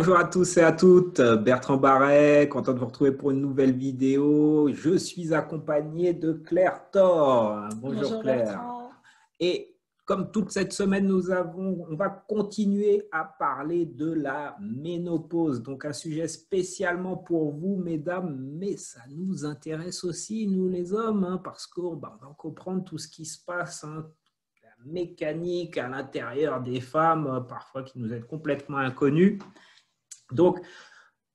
Bonjour à tous et à toutes, Bertrand Barret, content de vous retrouver pour une nouvelle vidéo. Je suis accompagné de Claire Thor. Bonjour Bonjour Claire. Bertrand. Et comme toute cette semaine, on va continuer à parler de la ménopause. Donc un sujet spécialement pour vous, mesdames, mais ça nous intéresse aussi, nous les hommes, hein, parce qu'on va comprendre tout ce qui se passe, hein, la mécanique à l'intérieur des femmes, parfois qui nous est complètement inconnue. Donc,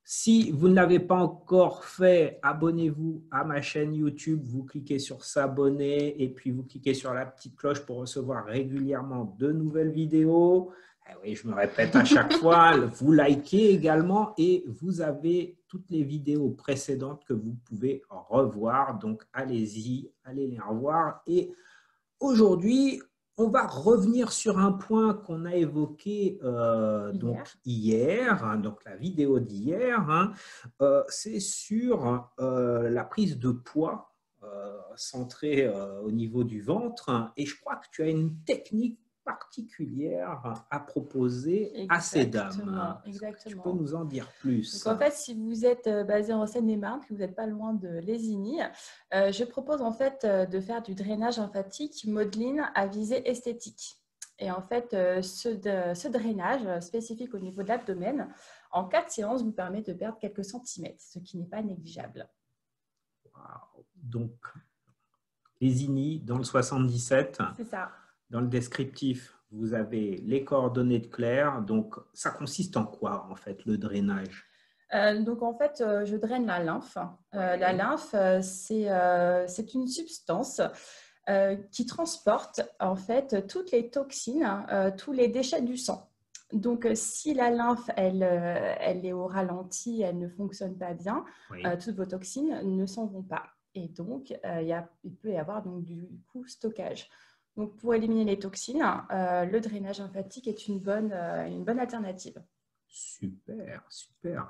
si vous ne l'avez pas encore fait, abonnez-vous à ma chaîne YouTube. Vous cliquez sur s'abonner et puis vous cliquez sur la petite cloche pour recevoir régulièrement de nouvelles vidéos. Eh oui, je me répète à chaque fois. Vous likez également et vous avez toutes les vidéos précédentes que vous pouvez revoir. Donc, allez-y, allez les revoir. Et aujourd'hui, on va revenir sur un point qu'on a évoqué donc hier, hein, donc la vidéo d'hier, hein, c'est sur la prise de poids centrée au niveau du ventre. Hein, et je crois que tu as une technique particulière à proposer à ces dames. Hein. Tu peux nous en dire plus? Donc en fait, si vous êtes basé en Seine-et-Marne, que vous n'êtes pas loin de Lésigny, je propose en fait de faire du drainage lymphatique modeline à visée esthétique. Et en fait, ce drainage spécifique au niveau de l'abdomen, en 4 séances, vous permet de perdre quelques centimètres, ce qui n'est pas négligeable. Wow. Donc, Lésigny dans le 77. C'est ça. Dans le descriptif, vous avez les coordonnées de Claire. Donc, ça consiste en quoi, en fait, le drainage? Donc, en fait, je draine la lymphe. La lymphe, c'est une substance qui transporte, en fait, toutes les toxines, tous les déchets du sang. Donc, si la lymphe, elle est au ralenti, elle ne fonctionne pas bien, toutes vos toxines ne s'en vont pas. Et donc, il peut y avoir donc, du coup stockage. Donc, pour éliminer les toxines, le drainage lymphatique est une bonne alternative. Super, super.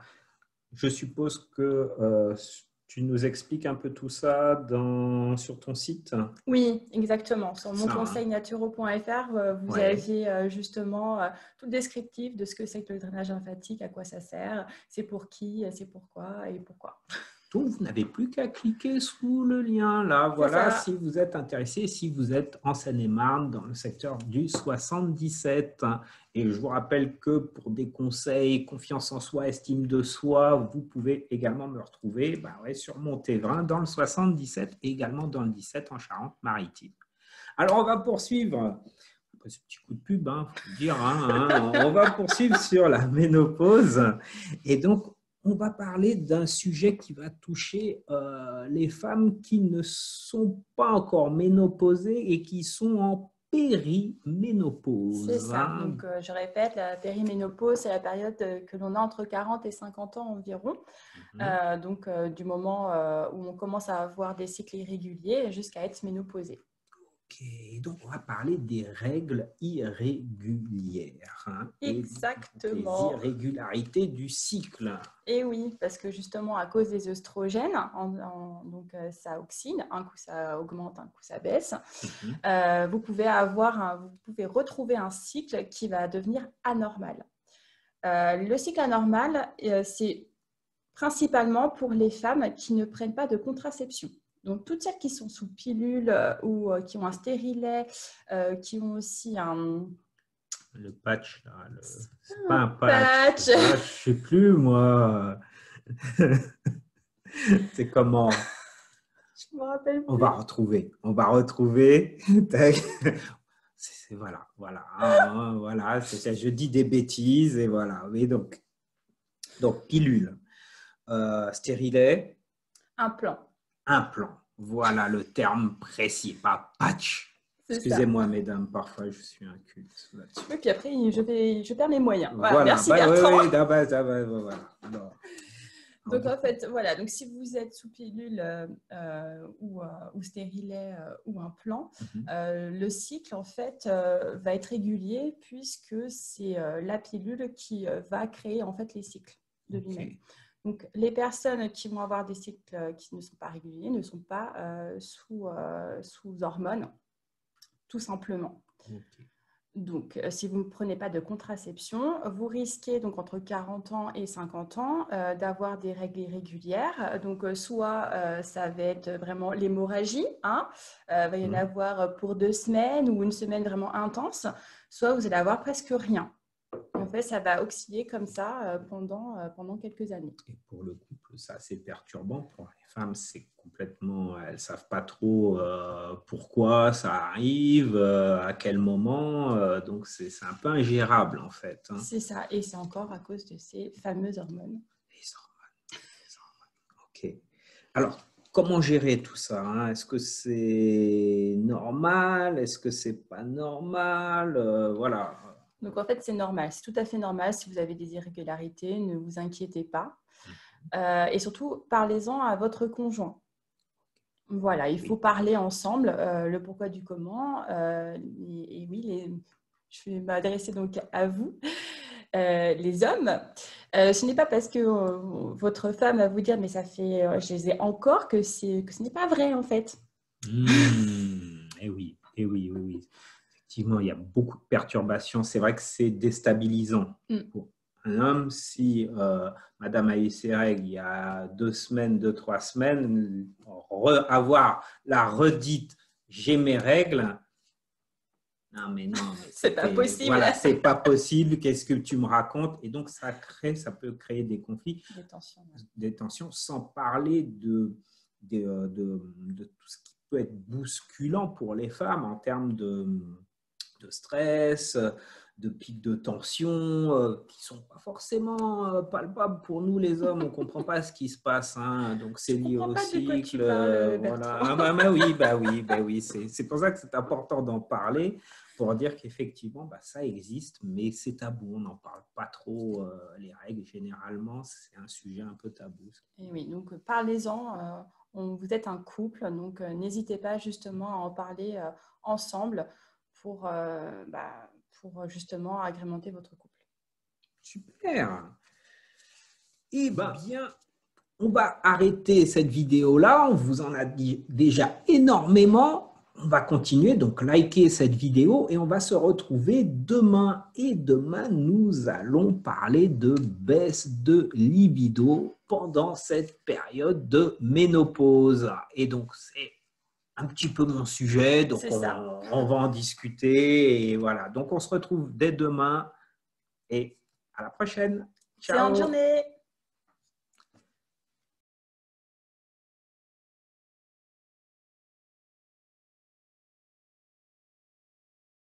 Je suppose que tu nous expliques un peu tout ça sur ton site? Oui, exactement. Sur monconseilnaturo.fr, vous aviez justement tout le descriptif de ce que c'est que le drainage lymphatique, à quoi ça sert, c'est pour qui, c'est pourquoi et pourquoi. Donc, vous n'avez plus qu'à cliquer sous le lien là. Voilà, si vous êtes intéressé, si vous êtes en Seine-et-Marne, dans le secteur du 77. Et je vous rappelle que pour des conseils, confiance en soi, estime de soi, vous pouvez également me retrouver sur Montévrain dans le 77 et également dans le 17 en Charente-Maritime. Alors, on va poursuivre. Après ce petit coup de pub, faut le dire, on va poursuivre sur la ménopause. Et donc, on va parler d'un sujet qui va toucher les femmes qui ne sont pas encore ménopausées et qui sont en périménopause. C'est ça. Donc, je répète, la périménopause, c'est la période que l'on a entre 40 et 50 ans environ. Donc, du moment où on commence à avoir des cycles irréguliers jusqu'à être ménopausée. Ok, donc on va parler des règles irrégulières. Exactement. Et des irrégularités du cycle. Et oui, parce que justement, à cause des œstrogènes, donc ça oxyde, un coup ça augmente, un coup ça baisse, vous pouvez retrouver un cycle qui va devenir anormal. Le cycle anormal, c'est principalement pour les femmes qui ne prennent pas de contraception. Donc, toutes celles qui sont sous pilule ou qui ont un stérilet, qui ont aussi un... Le patch, c'est pas un patch. Je ne sais plus, moi. C'est comment? Je me rappelle plus. On va retrouver. Voilà. Je dis des bêtises et voilà. Oui, donc pilule, stérilet. Implant. Voilà le terme précis, pas patch. Excusez-moi, mesdames, parfois je suis inculte là-dessus. Oui, puis après, je perds mes moyens. Voilà. Merci Bertrand. Voilà. Donc en fait, voilà. Donc si vous êtes sous pilule ou stérilet ou implant, le cycle en fait va être régulier puisque c'est la pilule qui va créer en fait les cycles de lui-même. Donc les personnes qui vont avoir des cycles qui ne sont pas réguliers ne sont pas sous hormones, tout simplement. Donc, si vous ne prenez pas de contraception, vous risquez donc entre 40 ans et 50 ans d'avoir des règles irrégulières. Donc, soit ça va être vraiment l'hémorragie, hein, va y en avoir pour 2 semaines ou une semaine vraiment intense, soit vous allez avoir presque rien. En fait, ça va osciller comme ça pendant quelques années. Et pour le couple, ça c'est perturbant. Pour les femmes, c'est complètement, elles ne savent pas trop pourquoi ça arrive, à quel moment. Donc, c'est un peu ingérable en fait. Hein. C'est ça. Et c'est encore à cause de ces fameuses hormones. Les hormones. OK. Alors, comment gérer tout ça, hein? Est-ce que c'est normal? Est-ce que c'est pas normal? Voilà. Donc, en fait, c'est normal. C'est tout à fait normal si vous avez des irrégularités. Ne vous inquiétez pas. Et surtout, parlez-en à votre conjoint. Voilà, il faut parler ensemble, le pourquoi du comment. Et oui, je vais m'adresser donc à vous, les hommes. Ce n'est pas parce que votre femme va vous dire « mais ça fait, je les ai encore » que ce n'est pas vrai en fait. Et oui, oui. Effectivement, il y a beaucoup de perturbations. C'est vrai que c'est déstabilisant pour un homme. Si madame a eu ses règles il y a 2 semaines, 2-3 semaines, avoir la redite « j'ai mes règles », non, mais c'est pas possible. Voilà, c'est pas possible. Qu'est-ce que tu me racontes? Et donc, ça peut créer des conflits, des tensions, sans parler de tout ce qui peut être bousculant pour les femmes en termes de stress, de pics de tension qui ne sont pas forcément palpables pour nous les hommes. On ne comprend pas ce qui se passe. Hein. Donc, c'est lié au cycle. Voilà. Oui. C'est pour ça que c'est important d'en parler, pour dire qu'effectivement, ça existe, mais c'est tabou. On n'en parle pas trop. Les règles, généralement, c'est un sujet un peu tabou. Et oui, donc parlez-en. Vous êtes un couple, donc n'hésitez pas justement à en parler ensemble pour justement agrémenter votre couple. Super. Eh bien, on va arrêter cette vidéo-là. On vous en a dit déjà énormément. On va continuer, donc likez cette vidéo et on va se retrouver demain. Et demain, nous allons parler de baisse de libido pendant cette période de ménopause. Et donc, c'est un petit peu mon sujet, donc on va en discuter. Et voilà, donc on se retrouve dès demain et à la prochaine. Ciao. Bonne journée.